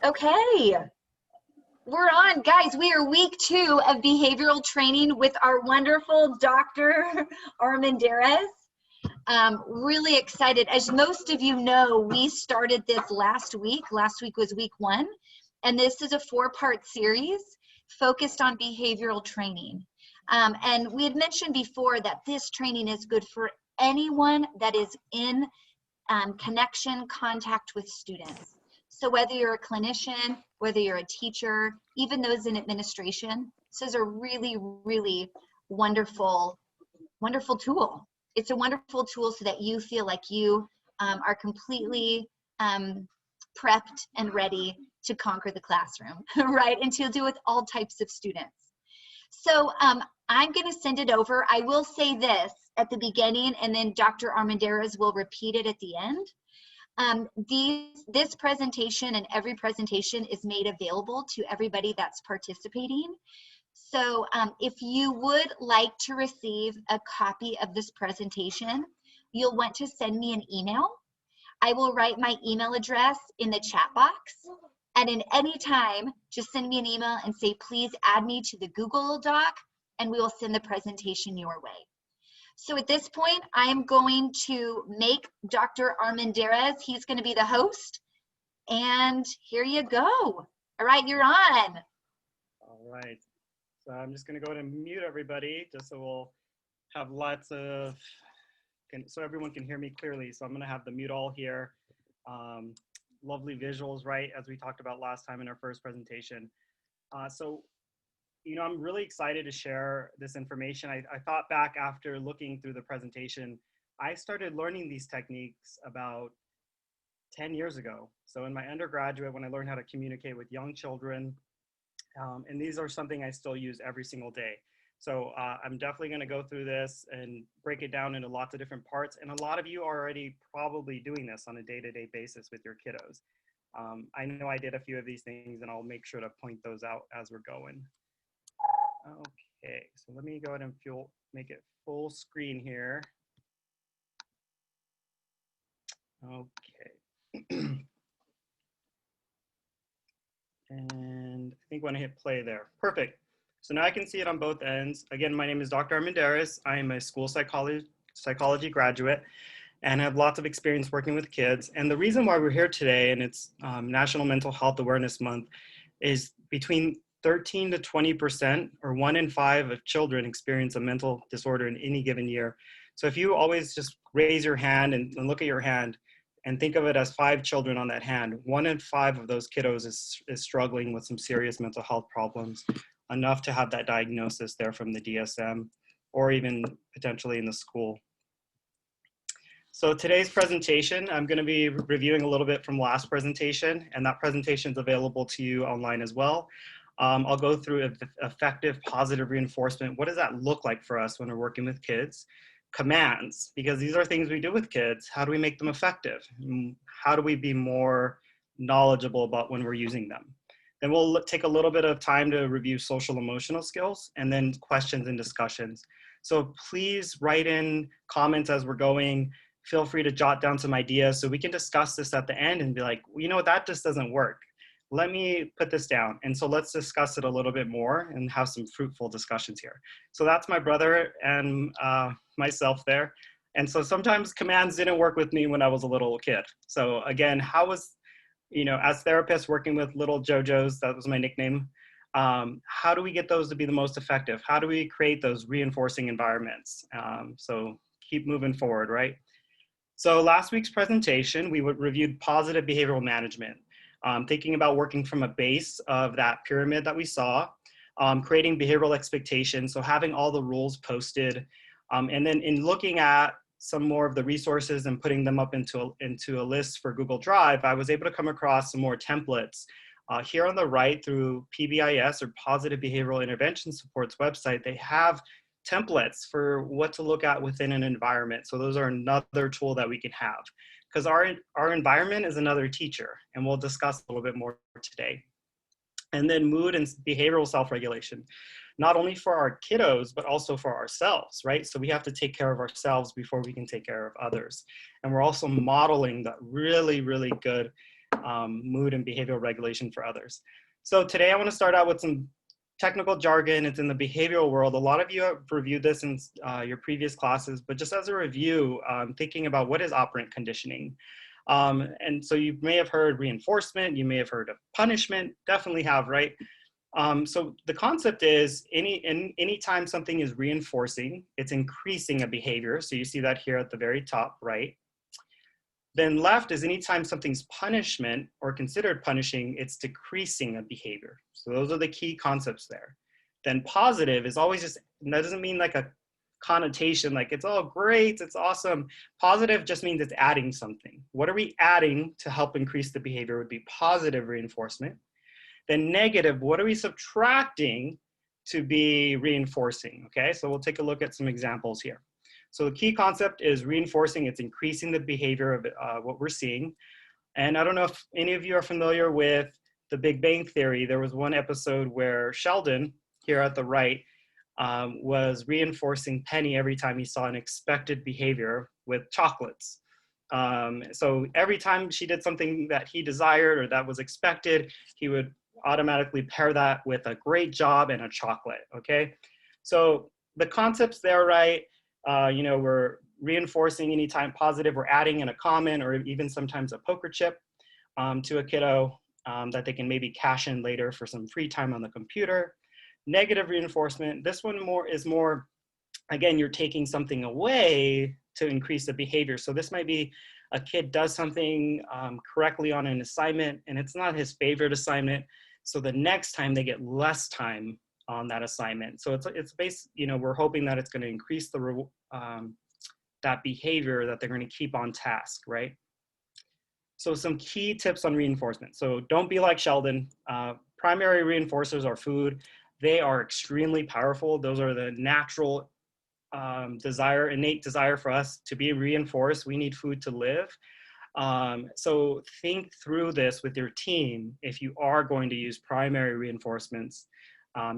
Okay, we're on. Guys, we are week 2 of behavioral training with our wonderful Dr. Armendariz. Really excited. As most of you know, we started this last week. Last week was week 1, and this is a 4-part series focused on behavioral training. And we had mentioned before that this training is good for anyone that is in contact with students. So whether you're a clinician, whether you're a teacher, even those in administration, this is a really, really wonderful tool. It's a wonderful tool so that you feel like you are completely prepped and ready to conquer the classroom, right? And to deal with all types of students. So I'm going to send it over. I will say this at the beginning, and then Dr. Armendariz will repeat it at the end. This presentation and every presentation is made available to everybody that's participating. So if you would like to receive a copy of this presentation, you'll want to send me an email. I will write my email address in the chat box. And in any time, just send me an email and say, please add me to the Google Doc, and we will send the presentation your way. So at this point, I'm going to make Dr. Armendariz, he's going to be the host. And here you go. All right, you're on. All right. So I'm just going to go ahead and mute everybody just so we'll have lots of, so everyone can hear me clearly. So I'm going to have the mute all here. Lovely visuals, right, as we talked about last time in our first presentation. You know, I'm really excited to share this information. I thought back after looking through the presentation, I started learning these techniques about 10 years ago. So in my undergraduate, when I learned how to communicate with young children, and these are something I still use every single day. So I'm definitely going to go through this and break it down into lots of different parts. And a lot of you are already probably doing this on a day-to-day basis with your kiddos. I know I did a few of these things, and I'll make sure to point those out as we're going. Okay, so let me go ahead and make it full screen here. Okay. And I think when I hit play there, perfect. So now I can see it on both ends. Again, my name is Dr. Armendariz. I am a school psychology graduate and have lots of experience working with kids. And the reason why we're here today, and it's National Mental Health Awareness Month, is between 13 to 20%, or 1 in 5 of children experience a mental disorder in any given year. So if you always just raise your hand and look at your hand and think of it as 5 children on that hand, 1 in 5 of those kiddos is struggling with some serious mental health problems, enough to have that diagnosis there from the DSM, or even potentially in the school. So today's presentation, I'm going to be reviewing a little bit from last presentation, and that presentation is available to you online as well. I'll go through effective positive reinforcement. What does that look like for us when we're working with kids? Commands, because these are things we do with kids. How do we make them effective? How do we be more knowledgeable about when we're using them? Then we'll take a little bit of time to review social emotional skills, and then questions and discussions. So please write in comments as we're going. Feel free to jot down some ideas so we can discuss this at the end and be like, you know, that just doesn't work. Let me put this down. And so let's discuss it a little bit more and have some fruitful discussions here. So that's my brother and myself there. And so sometimes commands didn't work with me when I was a little kid. So again, how was, you know, as therapists working with little JoJos, that was my nickname, how do we get those to be the most effective? How do we create those reinforcing environments? So keep moving forward, right? So last week's presentation, we reviewed positive behavioral management. Thinking about working from a base of that pyramid that we saw, creating behavioral expectations, so having all the rules posted, and then in looking at some more of the resources and putting them up into a list for Google Drive, I was able to come across some more templates. Here on the right, through PBIS, or Positive Behavioral Intervention Support's website, they have templates for what to look at within an environment. So those are another tool that we can have, because our environment is another teacher, and we'll discuss a little bit more today. And then mood and behavioral self-regulation, not only for our kiddos, but also for ourselves, right? So we have to take care of ourselves before we can take care of others. And we're also modeling that really, really good mood and behavioral regulation for others. So today I want to start out with some technical jargon. It's in the behavioral world. A lot of you have reviewed this in your previous classes, but just as a review, thinking about what is operant conditioning. And so you may have heard reinforcement, you may have heard of punishment, definitely have, right? So the concept is anytime something is reinforcing, it's increasing a behavior. So you see that here at the very top, right? Then left is anytime something's punishment or considered punishing, it's decreasing a behavior. So those are the key concepts there. Then positive is always just, that doesn't mean like a connotation, like it's all great, it's awesome. Positive just means it's adding something. What are we adding to help increase the behavior would be positive reinforcement. Then negative, what are we subtracting to be reinforcing? Okay, so we'll take a look at some examples here. So the key concept is reinforcing. It's increasing the behavior of what we're seeing. And I don't know if any of you are familiar with the Big Bang Theory. There was one episode where Sheldon, here at the right, was reinforcing Penny every time he saw an expected behavior with chocolates. So every time she did something that he desired or that was expected, he would automatically pair that with a great job and a chocolate, okay? So the concept's there, right? We're reinforcing anytime positive, we're adding in a comment or even sometimes a poker chip to a kiddo that they can maybe cash in later for some free time on the computer. Negative reinforcement, this one is more, again, you're taking something away to increase the behavior. So this might be a kid does something correctly on an assignment and it's not his favorite assignment. So the next time they get less time on that assignment. So it's based, we're hoping that it's going to increase the that behavior that they're going to keep on task, right? So some key tips on reinforcement. So don't be like Sheldon. Primary reinforcers are food. They are extremely powerful. Those are the natural innate desire for us to be reinforced. We need food to live. So think through this with your team if you are going to use primary reinforcements.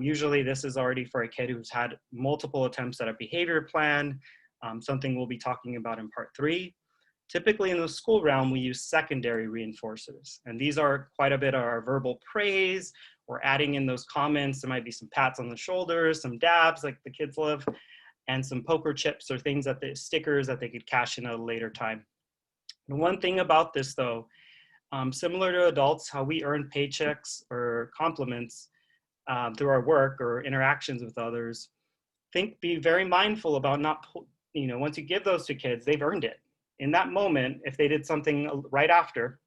Usually this is already for a kid who's had multiple attempts at a behavior plan, something we'll be talking about in part 3. Typically in the school realm, we use secondary reinforcers, and these are quite a bit of our verbal praise. We're adding in those comments. There might be some pats on the shoulders, some dabs like the kids love, and some poker chips or things stickers that they could cash in at a later time. And one thing about this though, similar to adults, how we earn paychecks or compliments through our work or interactions with others, be very mindful about not, once you give those to kids, they've earned it. In that moment, if they did something right after,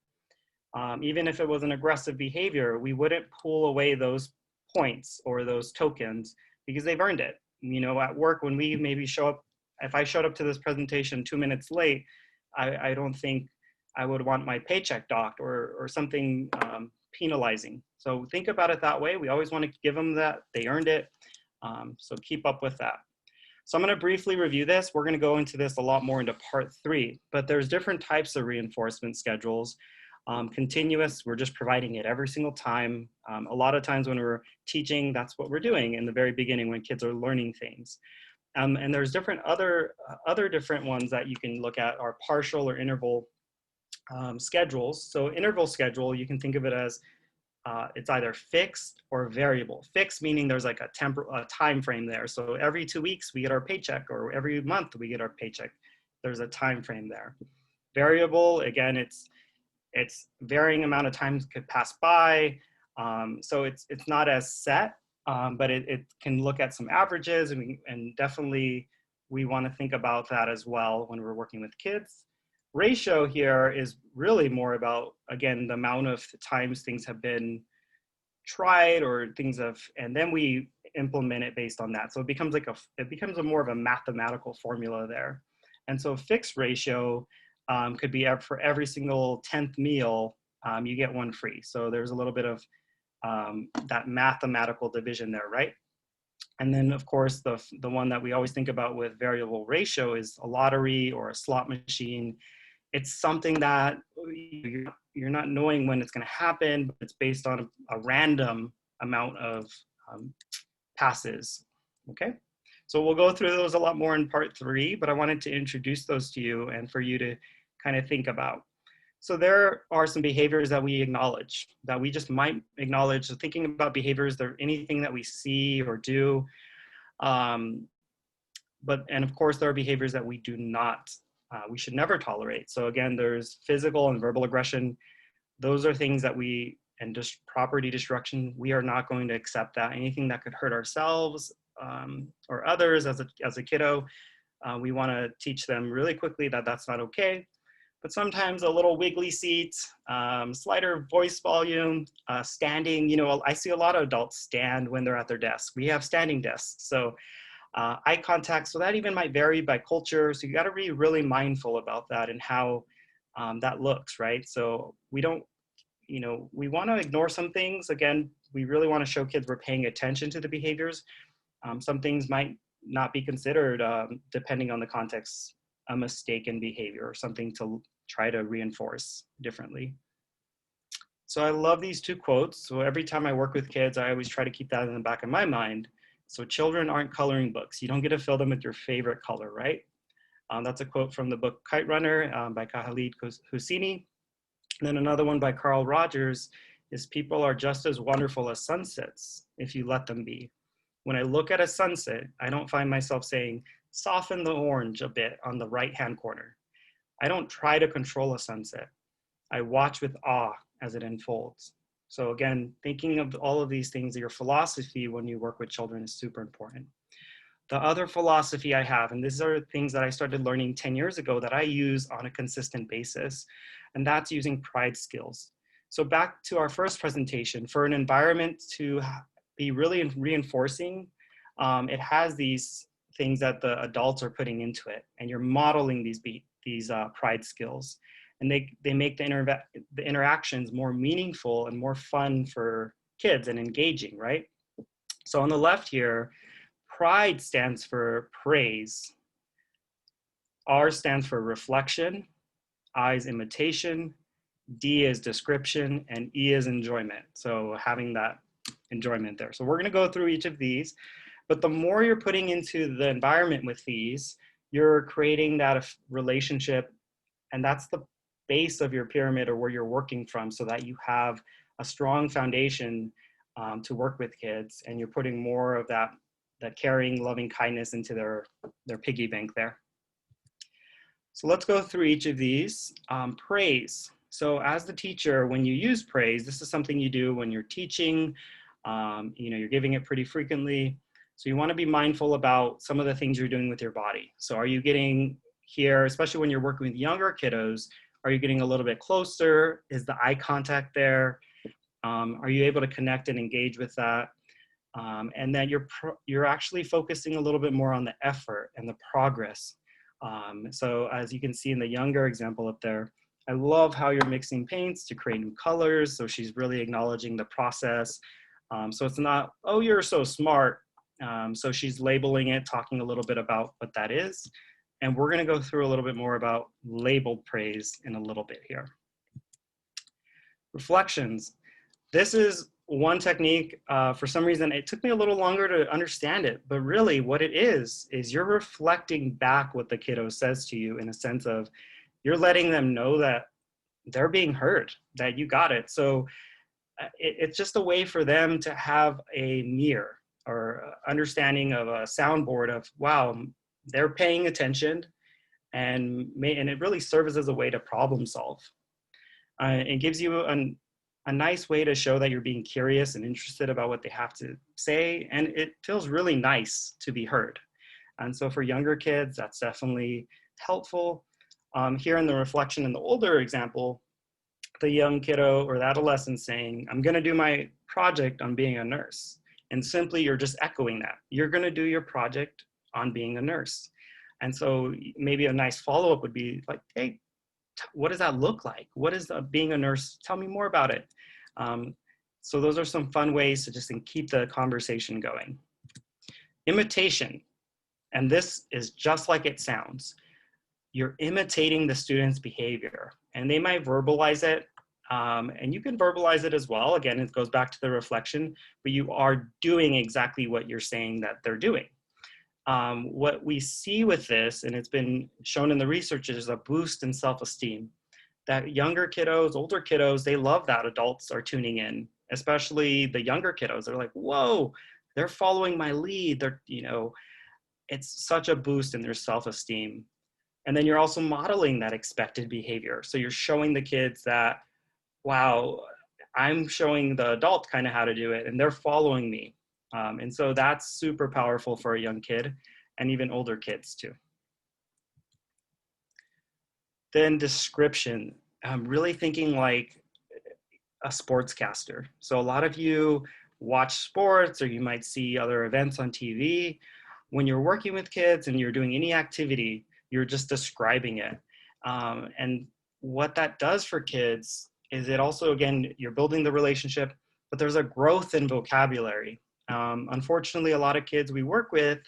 even if it was an aggressive behavior, we wouldn't pull away those points or those tokens because they've earned it. At work, when we maybe show up, if I showed up to this presentation 2 minutes late, I don't think I would want my paycheck docked or something penalizing. So think about it that way. We always want to give them that. They earned it. So keep up with that. So I'm going to briefly review this. We're going to go into this a lot more into part 3, but there's different types of reinforcement schedules. Continuous, we're just providing it every single time. A lot of times when we're teaching, that's what we're doing in the very beginning when kids are learning things. And there's different other different ones that you can look at are partial or interval schedules. So interval schedule, you can think of it as it's either fixed or variable. Fixed meaning there's like a time frame there. So every 2 weeks we get our paycheck, or every month we get our paycheck. There's a time frame there. Variable, again, it's varying amount of times could pass by. So it's not as set, but it can look at some averages, and definitely we want to think about that as well when we're working with kids. Ratio here is really more about, again, the amount of times things have been tried or things have, and then we implement it based on that. So it becomes a more of a mathematical formula there. And so fixed ratio could be for every single 10th meal, you get one free. So there's a little bit of that mathematical division there, right? And then of course, the one that we always think about with variable ratio is a lottery or a slot machine. It's something that you're not knowing when it's going to happen, but it's based on a random amount of passes, okay? So we'll go through those a lot more in part 3, but I wanted to introduce those to you and for you to kind of think about. So there are some behaviors that we acknowledge, that we just might acknowledge. So thinking about behaviors, there anything that we see or do, um, and of course there are behaviors that we do not, we should never tolerate. So again, there's physical and verbal aggression. Those are things that and just property destruction, we are not going to accept that. Anything that could hurt ourselves or others as a kiddo, we want to teach them really quickly that that's not okay. But sometimes a little wiggly seat, slighter voice volume, standing, I see a lot of adults stand when they're at their desk. We have standing desks. So eye contact, so that even might vary by culture. So you got to be really mindful about that and how that looks, right? So we don't, we want to ignore some things. Again, we really want to show kids we're paying attention to the behaviors. Some things might not be considered, depending on the context, a mistaken behavior or something to try to reinforce differently. So I love these two quotes. So every time I work with kids, I always try to keep that in the back of my mind. So children aren't coloring books. You don't get to fill them with your favorite color, right? That's a quote from the book Kite Runner by Khalid Hosseini. And then another one by Carl Rogers is people are just as wonderful as sunsets if you let them be. When I look at a sunset, I don't find myself saying, soften the orange a bit on the right-hand corner. I don't try to control a sunset. I watch with awe as it unfolds. So again, thinking of all of these things, your philosophy when you work with children is super important. The other philosophy I have, and these are things that I started learning 10 years ago that I use on a consistent basis, and that's using pride skills. So back to our first presentation, for an environment to be really reinforcing, it has these things that the adults are putting into it, and you're modeling these pride skills. And they make the interactions more meaningful and more fun for kids and engaging, right? So on the left here, pride stands for praise. R stands for reflection. I is imitation. D is description. And E is enjoyment. So having that enjoyment there. So we're going to go through each of these. But the more you're putting into the environment with these, you're creating that relationship. And that's the base of your pyramid or where you're working from, so that you have a strong foundation to work with kids, and you're putting more of that caring, loving kindness into their piggy bank there. So let's go through each of these. Praise. So as the teacher, when you use praise, this is something you do when you're teaching, you're giving it pretty frequently. So you want to be mindful about some of the things you're doing with your body. So are you getting here, especially when you're working with younger kiddos, are you getting a little bit closer? Is the eye contact there? Are you able to connect and engage with that? And then you're actually focusing a little bit more on the effort and the progress. So as you can see in the younger example up there, I love how you're mixing paints to create new colors. So she's really acknowledging the process. So it's not, oh, you're so smart. So she's labeling it, talking a little bit about what that is. And we're going to go through a little bit more about labeled praise in a little bit here. Reflections. This is one technique. For some reason, it took me a little longer to understand it, but really what it is you're reflecting back what the kiddo says to you, in a sense of you're letting them know that they're being heard, that you got it. So it's just a way for them to have a mirror or understanding of a soundboard of, wow, they're paying attention, and it really serves as a way to problem solve. It gives you a nice way to show that you're being curious and interested about what they have to say, and it feels really nice to be heard. And so for younger kids, that's definitely helpful. Here in the reflection in the older example, the young kiddo or the adolescent saying, I'm going to do my project on being a nurse. And simply you're just echoing that. You're going to do your project on being a nurse. And so maybe a nice follow-up would be like, hey, what does that look like? What is being a nurse? Tell me more about it. So those are some fun ways to just keep the conversation going. Imitation. And this is just like it sounds. You're imitating the student's behavior, and they might verbalize it. And you can verbalize it as well. Again, it goes back to the reflection, but you are doing exactly what you're saying that they're doing. What we see with this, and it's been shown in the research, is a boost in self-esteem. that younger kiddos, older kiddos, they love that adults are tuning in, especially the younger kiddos. They're like, whoa, they're following my lead. They're, it's such a boost in their self-esteem. And then you're also modeling that expected behavior. So you're showing the kids that, wow, I'm showing the adult kind of how to do it and they're following me. And so that's super powerful for a young kid and even older kids too. Then description, I'm really thinking like a sportscaster. So a lot of you watch sports or you might see other events on TV. When you're working with kids and you're doing any activity, you're just describing it. And what that does for kids is it also, again, you're building the relationship, but there's a growth in vocabulary. Unfortunately, a lot of kids we work with,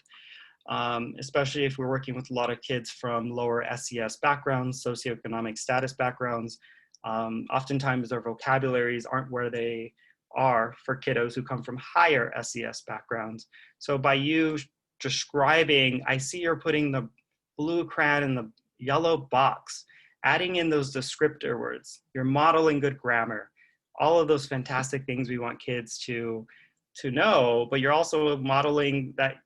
especially if we're working with a lot of kids from lower SES backgrounds, socioeconomic status backgrounds, oftentimes their vocabularies aren't where they are for kiddos who come from higher SES backgrounds. So by you describing, I see you're putting the blue crayon in the yellow box, adding in those descriptor words, you're modeling good grammar, all of those fantastic things we want kids to know, but you're also modeling that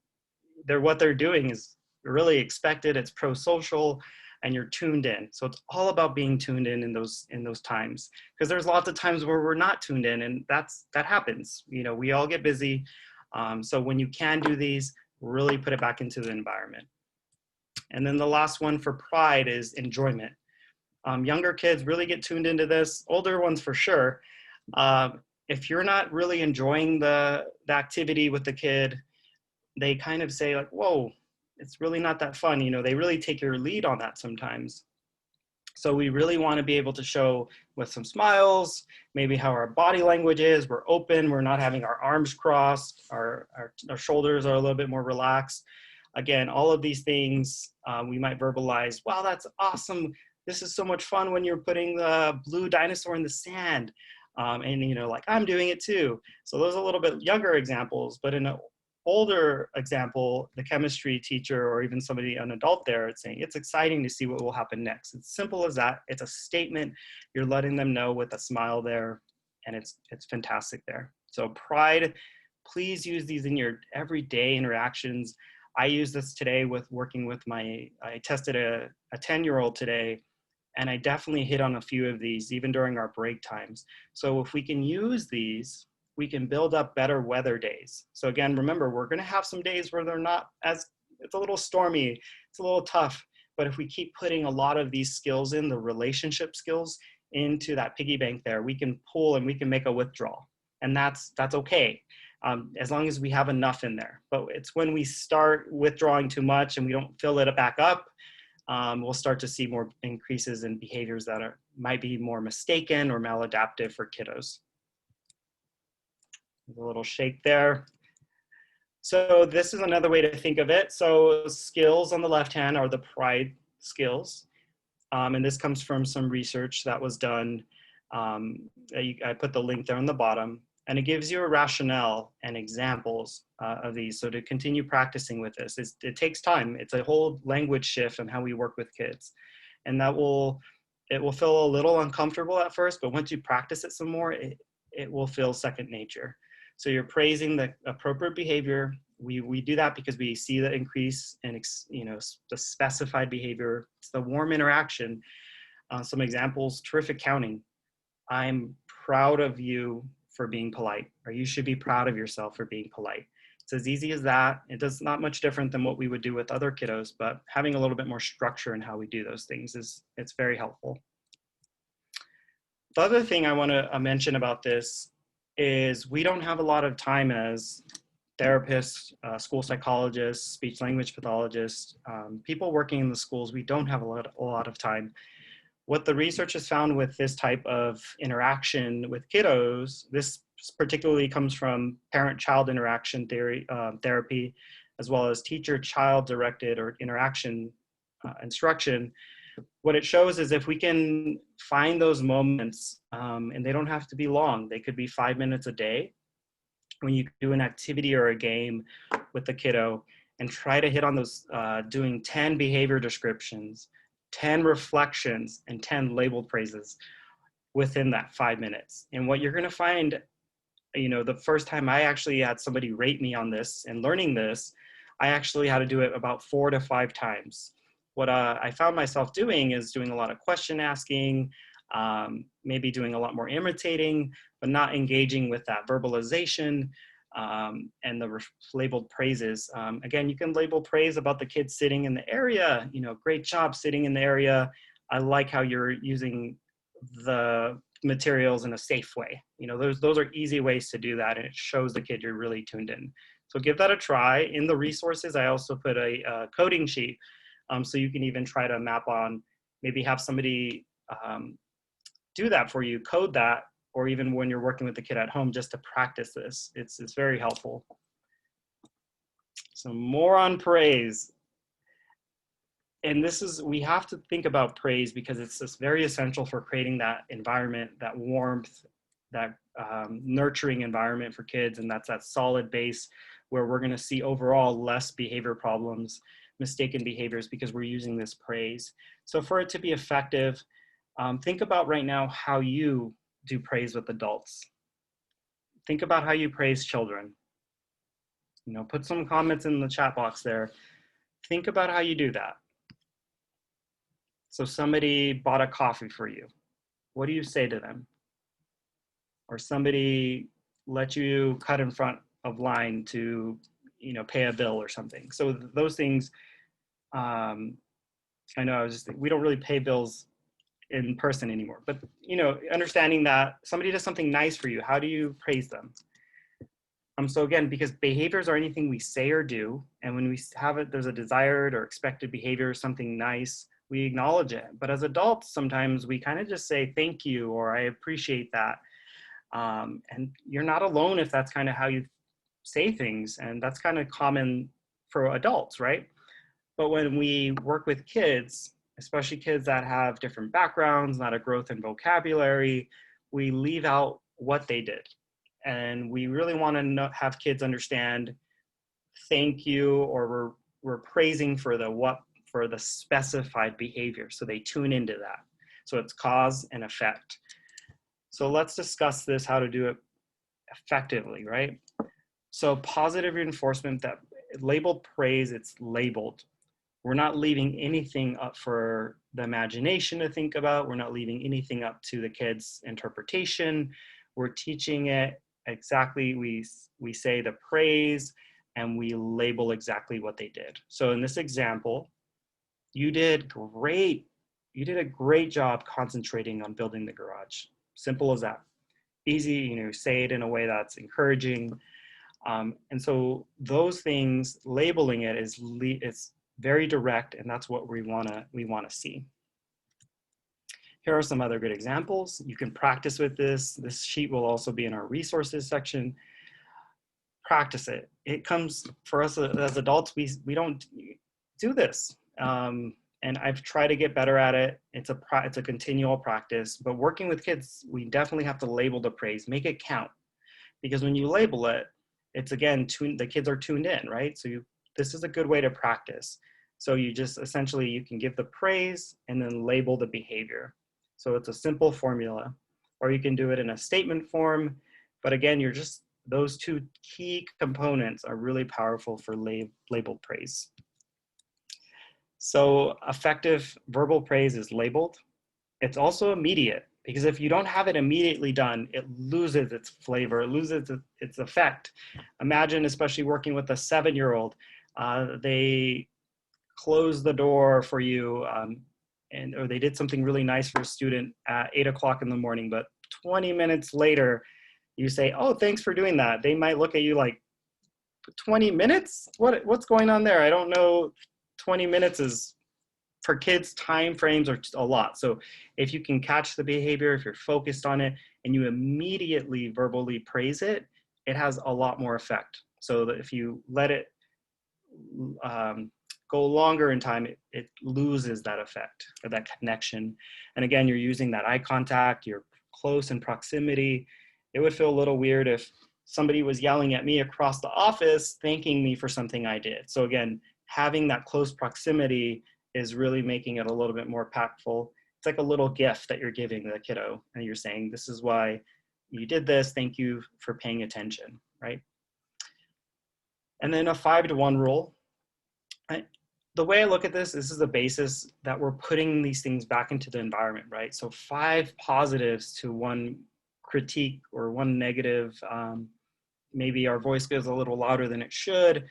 what they're doing is really expected, it's pro-social, and you're tuned in. So it's all about being tuned in those times, because there's lots of times where we're not tuned in, and that happens. We all get busy. So when you can do these, really put it back into the environment. And then the last one for pride is enjoyment. Younger kids really get tuned into this, older ones for sure. If you're not really enjoying the activity with the kid, they kind of say like, whoa, it's really not that fun. They really take your lead on that sometimes. So we really want to be able to show with some smiles, maybe how our body language is, we're open, we're not having our arms crossed, our shoulders are a little bit more relaxed. Again, all of these things, we might verbalize, wow, that's awesome. This is so much fun when you're putting the blue dinosaur in the sand. And like, I'm doing it too. So those are a little bit younger examples, but in an older example, the chemistry teacher or even somebody, an adult there, it's saying, it's exciting to see what will happen next. It's simple as that. It's a statement. You're letting them know with a smile there, and it's fantastic there. So pride, please use these in your everyday interactions. I use this today with working with I tested a 10-year-old today, and I definitely hit on a few of these even during our break times. So if we can use these, we can build up better weather days. So again, remember, we're gonna have some days where they're not it's a little stormy, it's a little tough, but if we keep putting a lot of these skills in, the relationship skills, into that piggy bank there, we can pull and we can make a withdrawal. And that's okay, as long as we have enough in there. But it's when we start withdrawing too much and we don't fill it back up, we'll start to see more increases in behaviors that might be more mistaken or maladaptive for kiddos. A little shake there. So this is another way to think of it. So skills on the left hand are the pride skills. And this comes from some research that was done. I put the link there on the bottom, and it gives you a rationale and examples of these. So to continue practicing with this, it takes time. It's a whole language shift on how we work with kids. And it will feel a little uncomfortable at first, but once you practice it some more, it will feel second nature. So you're praising the appropriate behavior. We do that because we see the increase in the specified behavior. It's the warm interaction. Some examples: terrific counting. I'm proud of you for being polite, or you should be proud of yourself for being polite. It's as easy as that. It does not much different than what we would do with other kiddos, but having a little bit more structure in how we do those things it's very helpful. The other thing I want to mention about this is we don't have a lot of time as therapists, school psychologists, speech language pathologists, people working in the schools. We don't have a lot of time. What the research has found with this type of interaction with kiddos, this particularly comes from parent-child interaction therapy, as well as teacher-child directed or interaction instruction. What it shows is if we can find those moments, and they don't have to be long, they could be 5 minutes a day, when you do an activity or a game with the kiddo and try to hit on those, doing 10 behavior descriptions, 10 reflections, and 10 labeled praises within that 5 minutes. And what you're going to find, the first time I actually had somebody rate me on this and learning this, I actually had to do it about 4 to 5 times. What I found myself doing is doing a lot of question asking, maybe doing a lot more imitating, but not engaging with that verbalization and the labeled praises. Again, you can label praise about the kids sitting in the area, great job sitting in the area. I like how you're using the materials in a safe way. Those are easy ways to do that, and it shows the kid you're really tuned in. So give that a try. In the resources, I also put a coding sheet, so you can even try to map on, maybe have somebody do that for you, code that, or even when you're working with the kid at home, just to practice this. It's very helpful. So more on praise. And we have to think about praise because it's just very essential for creating that environment, that warmth, that nurturing environment for kids. And that's that solid base where we're going to see overall less behavior problems, mistaken behaviors, because we're using this praise. So for it to be effective, think about right now how you do praise with adults. Think about how you praise children. Put some comments in the chat box there. Think about how you do that. So somebody bought a coffee for you. What do you say to them? Or somebody let you cut in front of line to, pay a bill or something. So those things, I know we don't really pay bills in person anymore, but understanding that somebody does something nice for you, how do you praise them? So again, because behaviors are anything we say or do, and when we have it, there's a desired or expected behavior, something nice, we acknowledge it. But as adults, sometimes we kind of just say thank you, or I appreciate that. And you're not alone if that's kind of how you say things, and that's kind of common for adults, right? But when we work with kids, especially kids that have different backgrounds, not a growth in vocabulary, we leave out what they did. And we really want to have kids understand thank you, or we're praising for the specified behavior. So they tune into that. So it's cause and effect. So let's discuss this, how to do it effectively, right? So positive reinforcement, that labeled praise, it's labeled. We're not leaving anything up for the imagination to think about. We're not leaving anything up to the kids' interpretation. We're teaching it exactly. We say the praise and we label exactly what they did. So in this example, you did great. You did a great job concentrating on building the garage. Simple as that. Easy, say it in a way that's encouraging. And so those things, labeling it it's very direct, and that's what we want to see. Here are some other good examples. You can practice with this. This sheet will also be in our resources section. Practice it. It comes for us as adults. We don't do this, and I've tried to get better at it. It's a continual practice. But working with kids, we definitely have to label the praise, make it count, because when you label it, it's again the kids are tuned in, right? So this is a good way to practice. So you just essentially, you can give the praise and then label the behavior. So it's a simple formula, or you can do it in a statement form. But again, those two key components are really powerful for labeled praise. So effective verbal praise is labeled. It's also immediate, because if you don't have it immediately done, it loses its flavor, it loses its effect. Imagine, especially working with a 7-year-old, they close the door for you, or they did something really nice for a student at 8 o'clock in the morning, but 20 minutes later, you say, oh, thanks for doing that. They might look at you like, 20 minutes? What's going on there? I don't know. 20 minutes is, for kids, time frames are a lot. So if you can catch the behavior, if you're focused on it, and you immediately verbally praise it, it has a lot more effect. So that if you let it go longer in time, it loses that effect, or that connection. And again, you're using that eye contact, you're close in proximity. It would feel a little weird if somebody was yelling at me across the office, thanking me for something I did. So again, having that close proximity is really making it a little bit more impactful. It's like a little gift that you're giving the kiddo, and you're saying, this is why you did this. Thank you for paying attention, right? And then a 5-to-1 rule. The way I look at this is the basis that we're putting these things back into the environment, right? So 5 positives to 1 critique or 1 negative. Maybe our voice goes a little louder than it should.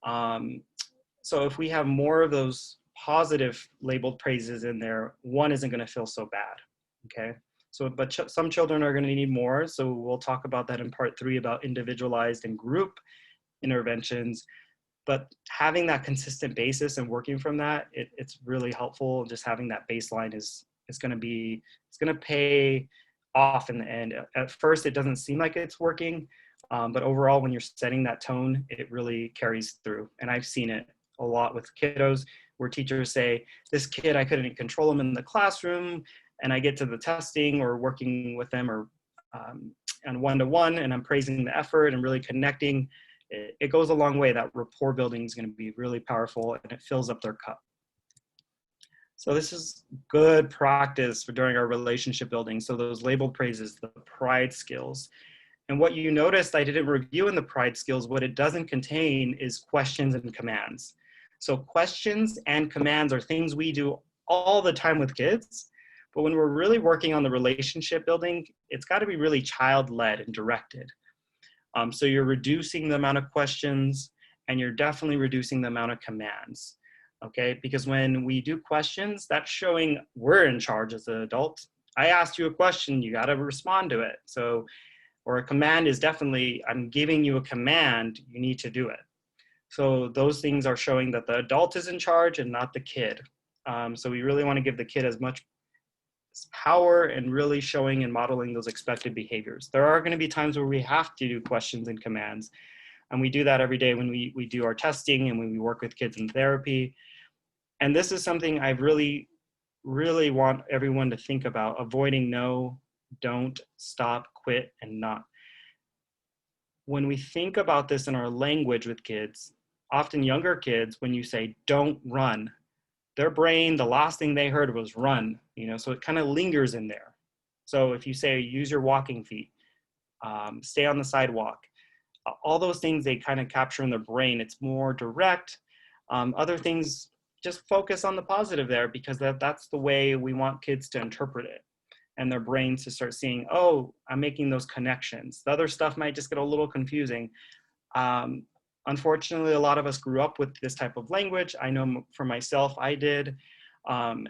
So if we have more of those positive labeled praises in there, 1 isn't going to feel so bad, okay? So, but some children are going to need more. So we'll talk about that in part 3 about individualized and group interventions. But having that consistent basis and working from that, it's really helpful. Just having that baseline is going to pay off in the end. At first, it doesn't seem like it's working, but overall, when you're setting that tone, it really carries through. And I've seen it a lot with kiddos where teachers say, this kid, I couldn't control him in the classroom, and I get to the testing or working with them or on one-to-one, and I'm praising the effort and really connecting. It goes a long way. That rapport building is going to be really powerful, and it fills up their cup. So this is good practice for during our relationship building. So those labeled praises, the pride skills. And what you noticed I didn't review in the pride skills, what it doesn't contain is questions and commands. So questions and commands are things we do all the time with kids. But when we're really working on the relationship building, it's got to be really child-led and directed. So you're reducing the amount of questions, and you're definitely reducing the amount of commands, okay? Because when we do questions, that's showing we're in charge as an adult. I asked you a question, you gotta respond to it. So, or a command is definitely, I'm giving you a command, you need to do it. So those things are showing that the adult is in charge and not the kid. So we really wanna give the kid as much power and really showing and modeling those expected behaviors. There are going to be times where we have to do questions and commands, and we do that every day when we do our testing and when we work with kids in therapy. And this is something I really want everyone to think about: avoiding no, don't, stop, quit, and not. When we think about this in our language with kids, often younger kids, when you say don't run, their brain, the last thing they heard was run, so it kind of lingers in there. So if you say, use your walking feet, stay on the sidewalk, all those things they kind of capture in their brain. It's more direct. Other things, just focus on the positive there, because that's the way we want kids to interpret it, and their brains to start seeing, oh, I'm making those connections. The other stuff might just get a little confusing. Unfortunately, a lot of us grew up with this type of language. I know for myself, I did.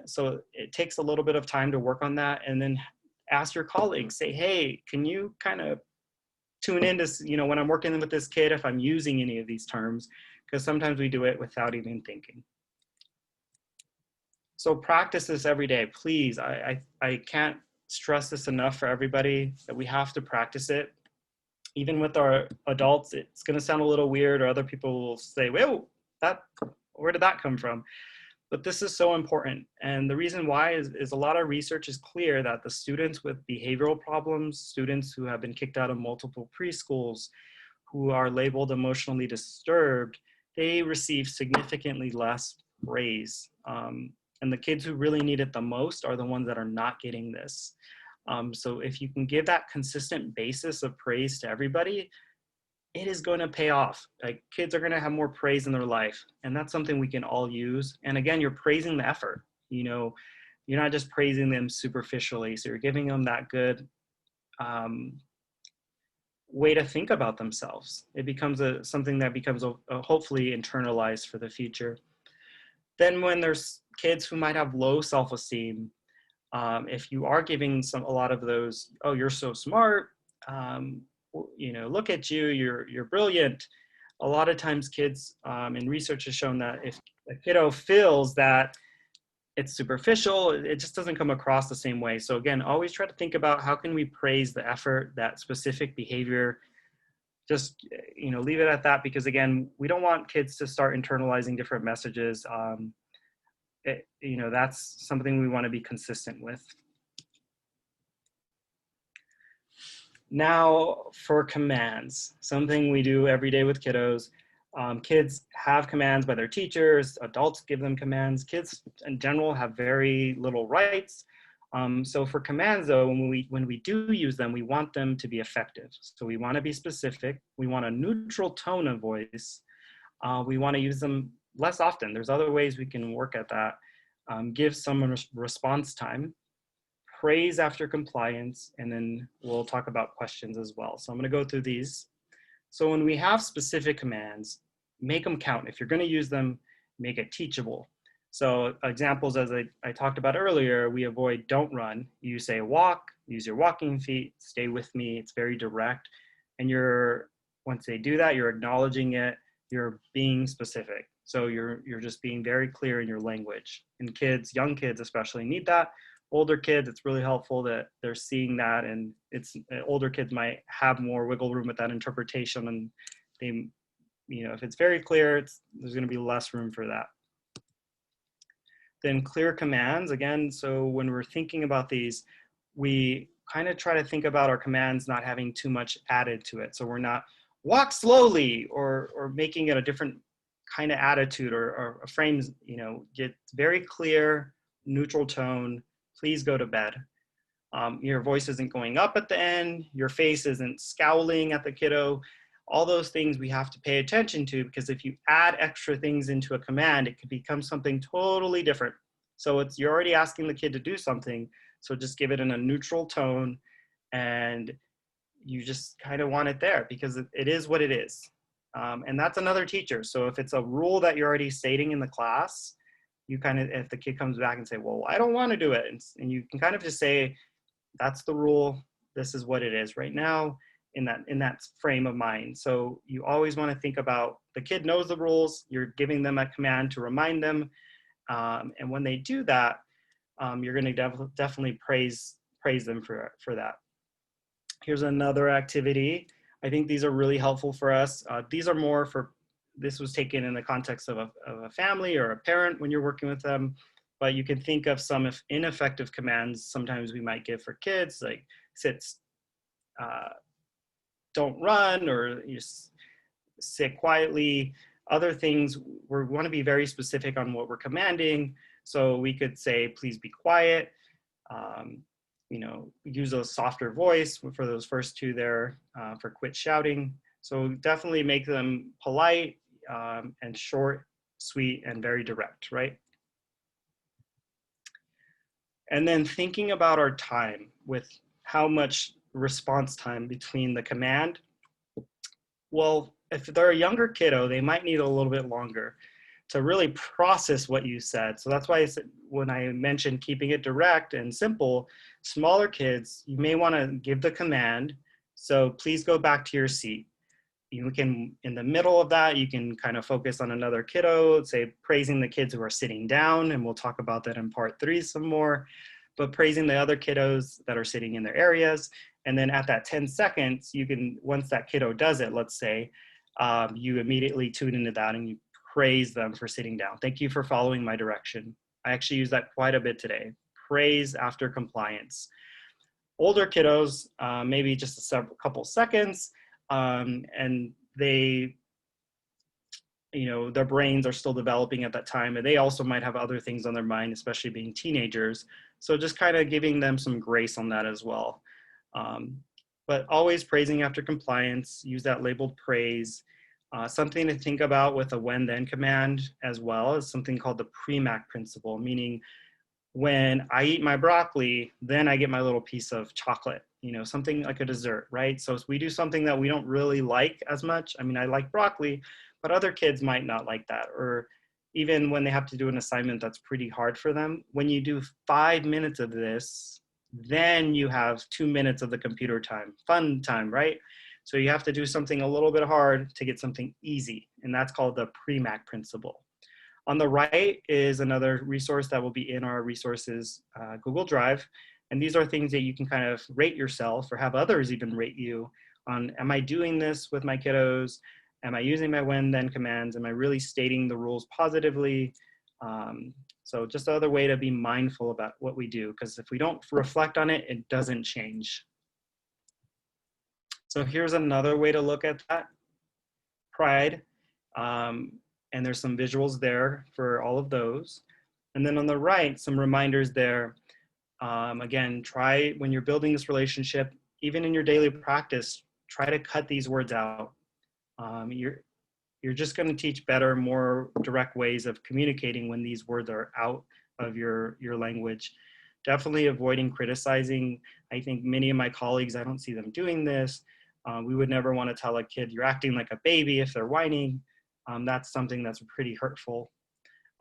So it takes a little bit of time to work on that, and then ask your colleagues, say, hey, can you kind of tune in to, when I'm working with this kid, if I'm using any of these terms, because sometimes we do it without even thinking. So practice this every day, please. I can't stress this enough for everybody, that we have to practice it. Even with our adults, it's going to sound a little weird, or other people will say, whoa, where did that come from? But this is so important. And the reason why is a lot of research is clear that the students with behavioral problems, students who have been kicked out of multiple preschools, who are labeled emotionally disturbed, they receive significantly less praise. And the kids who really need it the most are the ones that are not getting this. So if you can give that consistent basis of praise to everybody, it is going to pay off. Like, kids are going to have more praise in their life, and that's something we can all use. And again, you're praising the effort. You're not just praising them superficially. So you're giving them that good way to think about themselves. It becomes something that becomes hopefully internalized for the future. Then when there's kids who might have low self-esteem, if you are giving a lot of those, oh, you're so smart, look at you, you're brilliant. A lot of times kids, and research has shown that if a kiddo feels that it's superficial, it just doesn't come across the same way. So again, always try to think about how can we praise the effort, that specific behavior. Just, leave it at that, because again, we don't want kids to start internalizing different messages. That's something we want to be consistent with. Now for commands, something we do every day with kiddos. Kids have commands by their teachers, adults give them commands. Kids in general have very little rights. So for commands though, when we do use them, we want them to be effective. So we want to be specific. We want a neutral tone of voice. We want to use them less often. There's other ways we can work at that. Give someone response time, praise after compliance, and then we'll talk about questions as well. So I'm going to go through these. So when we have specific commands, make them count. If you're going to use them, make it teachable. So examples, as I talked about earlier, we avoid don't run. You say walk, use your walking feet, stay with me. It's very direct. And once they do that, you're acknowledging it, you're being specific. So you're just being very clear in your language. And kids, young kids especially, need that. Older kids, it's really helpful that they're seeing that, and older kids might have more wiggle room with that interpretation, and they, if it's very clear, there's going to be less room for that. Then clear commands, again, so when we're thinking about these, we kind of try to think about our commands not having too much added to it. So we're not walk slowly or making it a different kind of attitude or frames, get very clear, neutral tone. Please go to bed. Your voice isn't going up at the end. Your face isn't scowling at the kiddo. All those things we have to pay attention to, because if you add extra things into a command, it could become something totally different. So you're already asking the kid to do something. So just give it in a neutral tone, and you just kind of want it there because it is what it is. And that's another teacher. So if it's a rule that you're already stating in the class, if the kid comes back and say, well, I don't want to do it. And you can kind of just say, that's the rule. This is what it is right now in that frame of mind. So you always want to think about the kid knows the rules. You're giving them a command to remind them. And when they do that, you're going to definitely praise them for that. Here's another activity. I think these are really helpful for us. These are more this was taken in the context of a family or a parent when you're working with them, but you can think of some ineffective commands sometimes we might give for kids, like sit, don't run, or you sit quietly. Other things, we want to be very specific on what we're commanding. So we could say, please be quiet. Use a softer voice for those first two there, for quit shouting. So definitely make them polite, and short, sweet, and very direct, right? And then thinking about our time with how much response time between the command. Well, if they're a younger kiddo, they might need a little bit longer to really process what you said. So that's why I said, when I mentioned keeping it direct and simple, smaller kids, you may want to give the command. So please go back to your seat. You can, in the middle of that, you can kind of focus on another kiddo, say praising the kids who are sitting down, and we'll talk about that in part 3 some more, but praising the other kiddos that are sitting in their areas. And then at that 10 seconds, you can, once that kiddo does it, let's say, you immediately tune into that and you praise them for sitting down. Thank you for following my direction. I actually use that quite a bit today. Praise after compliance. Older kiddos, maybe just a couple seconds, and they, their brains are still developing at that time, and they also might have other things on their mind, especially being teenagers. So just kind of giving them some grace on that as well. But always praising after compliance, use that labeled praise. Something to think about with a when-then command as well is something called the Premack principle, meaning when I eat my broccoli, then I get my little piece of chocolate, something like a dessert, right? So if we do something that we don't really like as much, I mean, I like broccoli, but other kids might not like that. Or even when they have to do an assignment that's pretty hard for them, when you do 5 minutes of this, then you have 2 minutes of the computer time, fun time, right? So you have to do something a little bit hard to get something easy, and that's called the Premack principle. On the right is another resource that will be in our resources Google Drive, and these are things that you can kind of rate yourself or have others even rate you on, am I doing this with my kiddos? Am I using my when-then commands? Am I really stating the rules positively? So just another way to be mindful about what we do, because if we don't reflect on it, it doesn't change. So here's another way to look at that. Pride. And there's some visuals there for all of those. And then on the right, some reminders there. Again, try when you're building this relationship, even in your daily practice, try to cut these words out. You're just going to teach better, more direct ways of communicating when these words are out of your language. Definitely avoiding criticizing. I think many of my colleagues, I don't see them doing this. We would never want to tell a kid you're acting like a baby if they're whining. That's something that's pretty hurtful.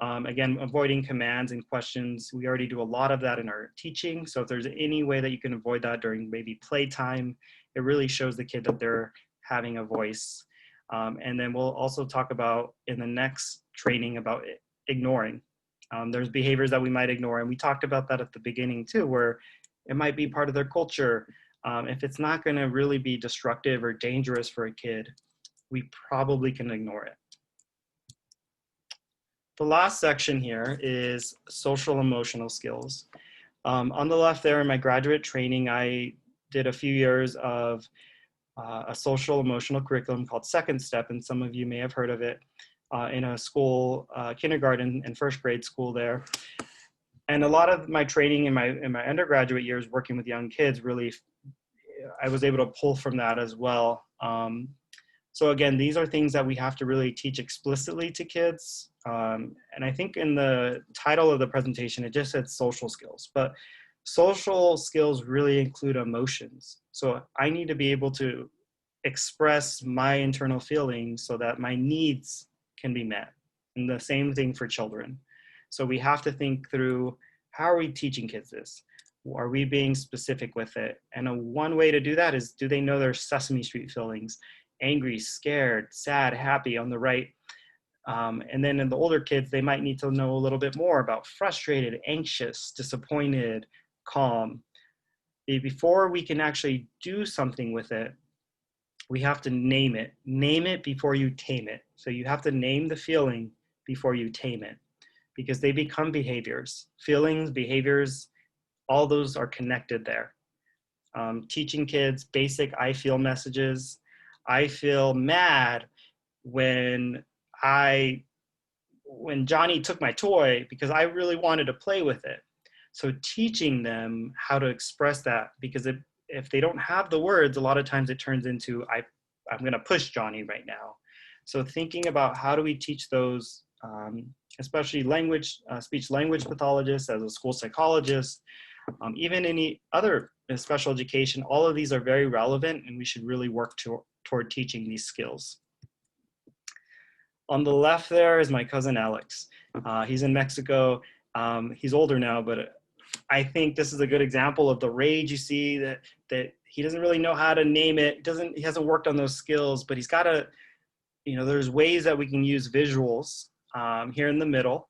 Again, avoiding commands and questions. We already do a lot of that in our teaching. So if there's any way that you can avoid that during maybe playtime, it really shows the kid that they're having a voice. And then we'll also talk about in the next training about ignoring. There's behaviors that we might ignore. And we talked about that at the beginning too, where it might be part of their culture. If it's not going to really be destructive or dangerous for a kid, we probably can ignore it. The last section here is social emotional skills. On the left there in my graduate training, I did a few years of a social emotional curriculum called Second Step, and some of you may have heard of it in a school, kindergarten and first grade school there. And a lot of my training in my undergraduate years working with young kids, really, I was able to pull from that as well. So again, these are things that we have to really teach explicitly to kids. And I think in the title of the presentation, it just said social skills, but social skills really include emotions. So I need to be able to express my internal feelings so that my needs can be met. And the same thing for children. So we have to think through, how are we teaching kids this? Are we being specific with it? And one way to do that is, do they know their Sesame Street feelings? Angry, scared, sad, happy on the right. And then in the older kids, they might need to know a little bit more about frustrated, anxious, disappointed, calm. Before we can actually do something with it, we have to name it. Name it before you tame it. So you have to name the feeling before you tame it, because they become behaviors. Feelings, behaviors, all those are connected there. Teaching kids basic I feel messages. I feel mad when Johnny took my toy because I really wanted to play with it. So teaching them how to express that, because if they don't have the words, a lot of times it turns into, I'm going to push Johnny right now. So thinking about how do we teach those, especially speech language pathologists, as a school psychologist, even any other special education, all of these are very relevant, and we should really work toward teaching these skills. On the left there is my cousin Alex. He's in Mexico. He's older now, but I think this is a good example of the rage you see, that he doesn't really know how to name it. He hasn't worked on those skills, but he's got to, there's ways that we can use visuals here in the middle.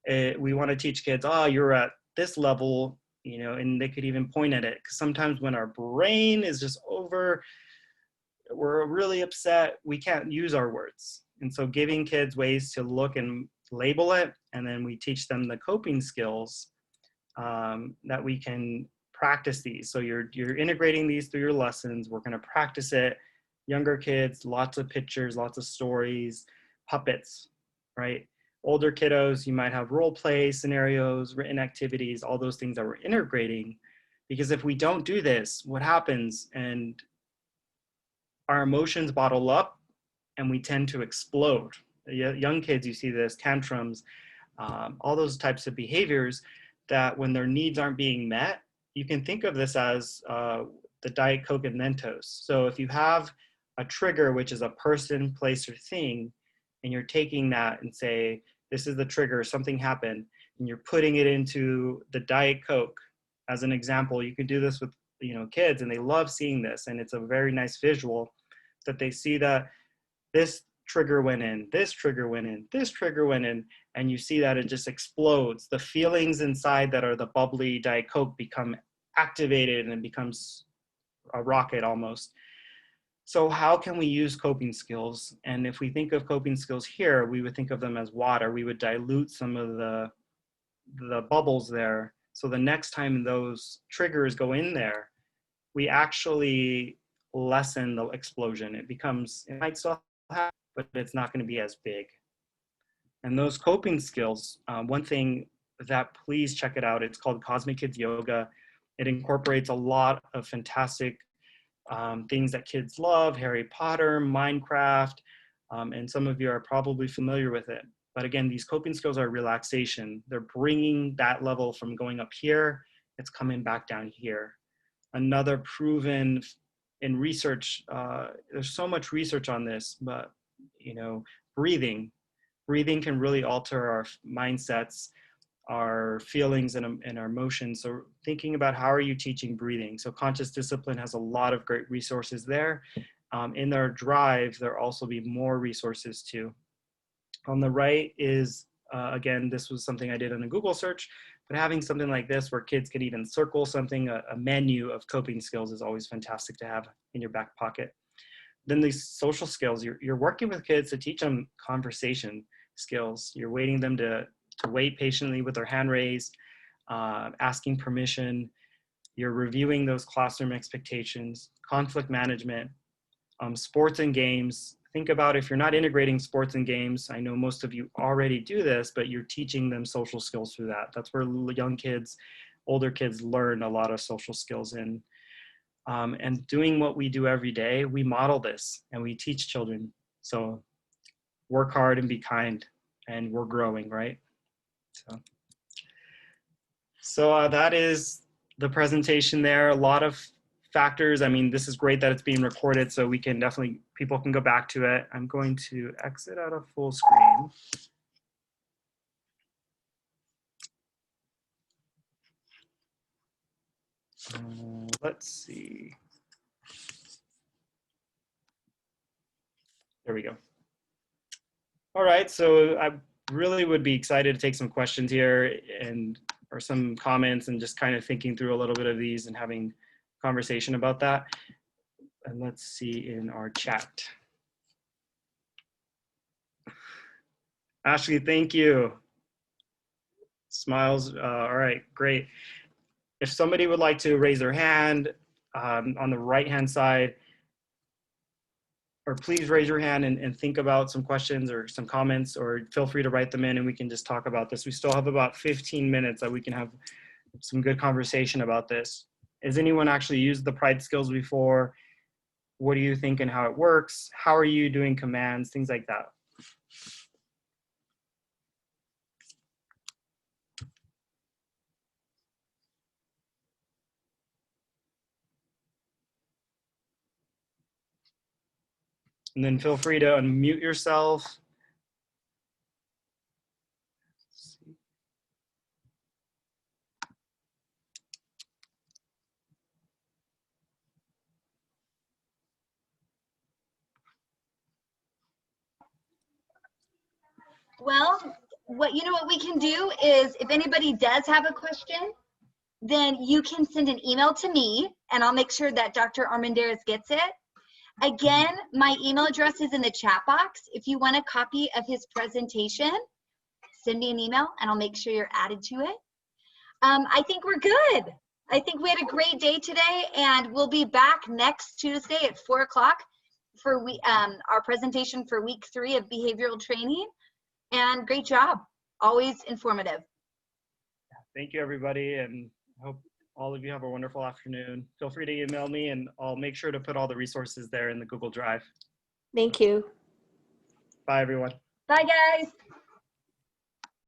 We want to teach kids, you're at this level, and they could even point at it. Because sometimes when our brain is just we're really upset, we can't use our words. And so giving kids ways to look and label it, and then we teach them the coping skills that we can practice these. So you're integrating these through your lessons. We're going to practice it. Younger kids, lots of pictures, lots of stories, puppets, right? Older kiddos, you might have role play scenarios, written activities, all those things that we're integrating. Because if we don't do this, what happens? And our emotions bottle up and we tend to explode. Young kids, you see this, tantrums, all those types of behaviors that when their needs aren't being met, you can think of this as the Diet Coke and Mentos. So if you have a trigger, which is a person, place, or thing, and you're taking that and say, this is the trigger, something happened, and you're putting it into the Diet Coke as an example. You can do this with kids, and they love seeing this, and it's a very nice visual that they see that this trigger went in, this trigger went in, this trigger went in, and you see that it just explodes. The feelings inside that are the bubbly Diet Coke become activated, and it becomes a rocket almost. So how can we use coping skills? And if we think of coping skills here, we would think of them as water. We would dilute some of the bubbles there. So the next time those triggers go in there, we actually lessen the explosion. It might still happen, but it's not going to be as big. And those coping skills, one thing that please check it out, it's called Cosmic Kids Yoga. It incorporates a lot of fantastic things that kids love, Harry Potter, Minecraft, and some of you are probably familiar with it. But again, these coping skills are relaxation. They're bringing that level from going up here, it's coming back down here. Another proven in research, there's so much research on this, but you know, breathing can really alter our mindsets, our feelings and our emotions. So thinking about how are you teaching breathing? So Conscious Discipline has a lot of great resources there. In their drive, there'll also be more resources too. On the right is, again, this was something I did in a Google search, but having something like this where kids can even circle something, a menu of coping skills is always fantastic to have in your back pocket. Then these social skills, you're working with kids to teach them conversation skills. You're waiting them to wait patiently with their hand raised, asking permission. You're reviewing those classroom expectations, conflict management, sports and games. Think about if you're not integrating sports and games, I know most of you already do this, but you're teaching them social skills through that. That's where young kids, older kids learn a lot of social skills in. And doing what we do every day, we model this and we teach children. So work hard and be kind, and we're growing, right? So that is the presentation there. A lot of factors. I mean, this is great that it's being recorded, so we can definitely, people can go back to it. I'm going to exit out of full screen. Let's see. There we go. All right, so I really would be excited to take some questions here or some comments, and just kind of thinking through a little bit of these and having conversation about that. And let's see in our chat. Ashley, thank you. Smiles, all right, great. If somebody would like to raise their hand on the right-hand side, or please raise your hand and think about some questions or some comments, or feel free to write them in and we can just talk about this. We still have about 15 minutes that we can have some good conversation about this. Has anyone actually used the Pride skills before? What do you think and how it works? How are you doing commands? Things like that. And then feel free to unmute yourself. Well, what we can do is, if anybody does have a question, then you can send an email to me and I'll make sure that Dr. Armendariz gets it. Again, my email address is in the chat box. If you want a copy of his presentation, send me an email and I'll make sure you're added to it. I think we're good. I think we had a great day today, and we'll be back next Tuesday at 4 o'clock for our presentation for week 3 of behavioral training. And great job. Always informative. Thank you, everybody, and I hope all of you have a wonderful afternoon. Feel free to email me and I'll make sure to put all the resources there in the Google Drive. Thank you. Bye, everyone. Bye, guys.